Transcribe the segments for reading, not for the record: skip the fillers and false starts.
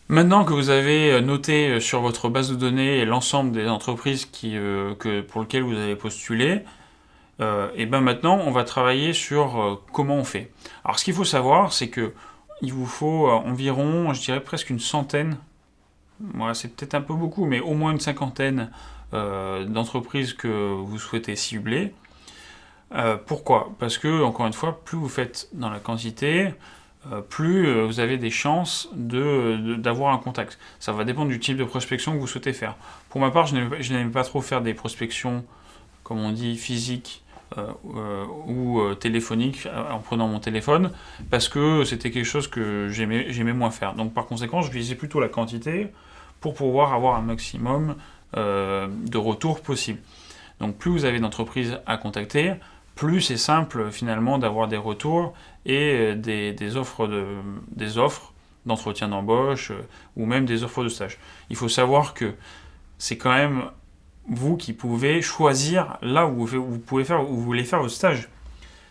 Maintenant que vous avez noté sur votre base de données l'ensemble des entreprises pour lesquelles vous avez postulé, et ben maintenant on va travailler sur comment on fait. Alors ce qu'il faut savoir, c'est que il vous faut environ, je dirais presque une centaine, voilà, c'est peut-être un peu beaucoup, mais au moins une cinquantaine d'entreprises que vous souhaitez cibler. Pourquoi? Parce que, encore une fois, plus vous faites dans la quantité, plus vous avez des chances d'avoir un contact. Ça va dépendre du type de prospection que vous souhaitez faire. Pour ma part, je n'aime pas trop faire des prospections, comme on dit, physiques ou téléphoniques en prenant mon téléphone, parce que c'était quelque chose que j'aimais moins faire. Donc par conséquent, je visais plutôt la quantité pour pouvoir avoir un maximum de retours possible. Donc plus vous avez d'entreprises à contacter, plus c'est simple finalement d'avoir des retours et des offres d'entretien d'embauche ou même des offres de stage. Il faut savoir que c'est quand même vous qui pouvez choisir là où vous voulez faire votre stage.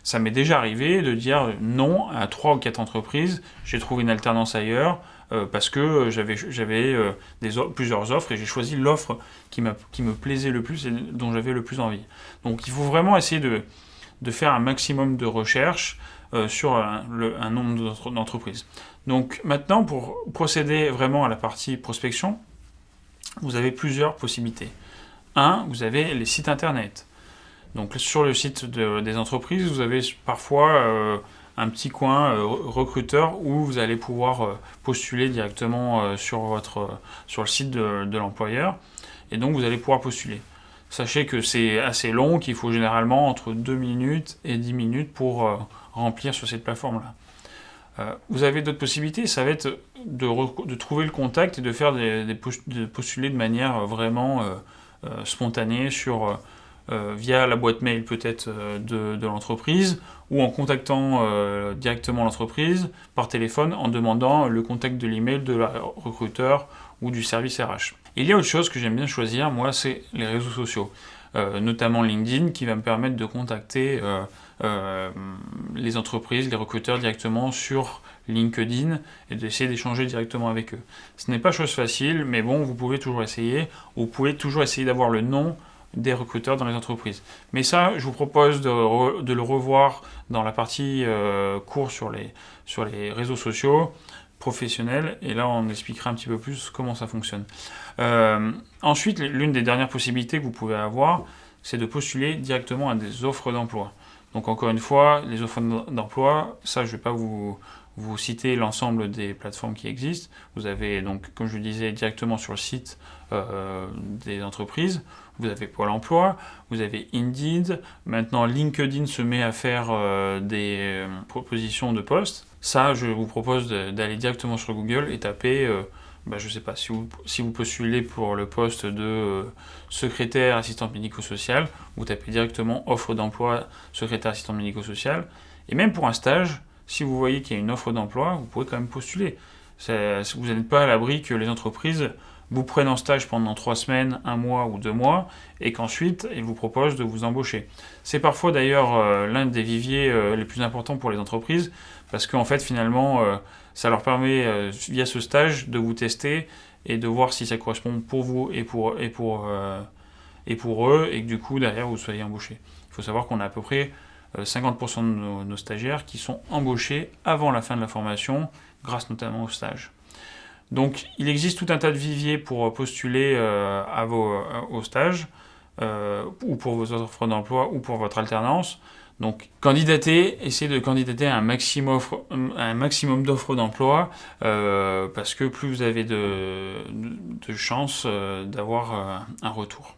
Ça m'est déjà arrivé de dire non à 3 ou 4 entreprises, j'ai trouvé une alternance ailleurs, parce que j'avais plusieurs offres et j'ai choisi l'offre qui me plaisait le plus et dont j'avais le plus envie. Donc il faut vraiment essayer de faire un maximum de recherches sur un nombre d'entreprises. Donc maintenant, pour procéder vraiment à la partie prospection, vous avez plusieurs possibilités. Un, vous avez les sites internet. Donc sur le site des entreprises, vous avez parfois un petit coin recruteur où vous allez pouvoir postuler directement sur le site de l'employeur. Et donc vous allez pouvoir postuler. Sachez que c'est assez long, qu'il faut généralement entre 2 minutes et 10 minutes pour remplir sur cette plateforme-là. Vous avez d'autres possibilités, ça va être de trouver le contact et de postuler de manière vraiment spontanée via la boîte mail peut-être de l'entreprise ou en contactant directement l'entreprise par téléphone en demandant le contact de l'email de la recruteur ou du service RH. Il y a autre chose que j'aime bien choisir, moi, c'est les réseaux sociaux, notamment LinkedIn qui va me permettre de contacter les entreprises, les recruteurs directement sur LinkedIn et d'essayer d'échanger directement avec eux. Ce n'est pas chose facile, mais bon, vous pouvez toujours essayer. Vous pouvez toujours essayer d'avoir le nom des recruteurs dans les entreprises. Mais ça, je vous propose de le revoir dans la partie cours sur les réseaux sociaux professionnels, et là on expliquera un petit peu plus comment ça fonctionne. Ensuite, l'une des dernières possibilités que vous pouvez avoir, c'est de postuler directement à des offres d'emploi. Donc encore une fois, les offres d'emploi, ça je ne vais pas vous citer l'ensemble des plateformes qui existent. Vous avez donc, comme je le disais, directement sur le site des entreprises, vous avez Pôle emploi, vous avez Indeed, maintenant LinkedIn se met à faire des propositions de postes. Ça, je vous propose d'aller directement sur Google et taper, je ne sais pas, si vous postulez pour le poste de secrétaire assistante médico-sociale, vous tapez directement offre d'emploi secrétaire assistant médico-social. Et même pour un stage, si vous voyez qu'il y a une offre d'emploi, vous pouvez quand même postuler. Vous n'êtes pas à l'abri que les entreprises vous prennent en stage pendant 3 semaines, 1 mois ou 2 mois, et qu'ensuite, ils vous proposent de vous embaucher. C'est parfois d'ailleurs l'un des viviers les plus importants pour les entreprises, parce qu'en fait, finalement, ça leur permet, via ce stage, de vous tester et de voir si ça correspond pour vous et pour eux, et que du coup, derrière, vous soyez embauché. Il faut savoir qu'on a à peu près 50% de nos stagiaires qui sont embauchés avant la fin de la formation, grâce notamment au stage. Donc il existe tout un tas de viviers pour postuler au stage, ou pour vos offres d'emploi, ou pour votre alternance. Donc essayez de candidater à un maximum d'offres d'emploi, parce que plus vous avez de chances d'avoir un retour.